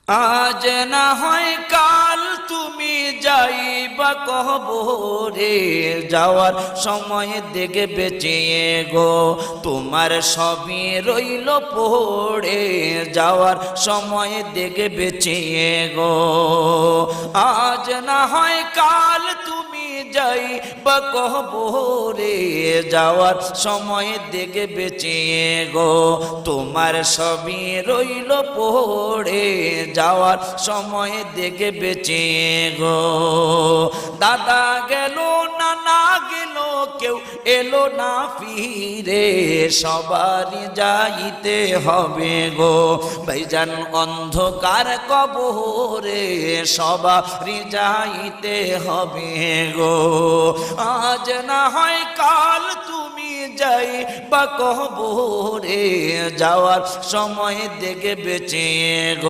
আজ না হয় কাল তুমি যাইবা কবরে, যাওয়ার সময় দেখে বেঁচিয়ে গো তোমার সবই রইল পড়ে, যাওয়ার সময় দেখে বেঁচিয়ে গো। আজ না হয় কাল তুমি যাইবা কবরে, যাওয়ার সময় দেখে বেঁচিয়ে গো তোমার সবই রইল পড়ে, যাওয়ার সময় দেখে বেঁচিয়ে গো। দাদা গেল নানা গেল কেউ এলো না ফিরে, সবারই যাইতে হবে গো ভাইজান অন্ধকার কবরে, সবারই যাইতে হবে গো। আজ না হয় কাল তুমি যাইবা কবরে, যাওয়ার সময় দেখে বেঁচিয়ে গো।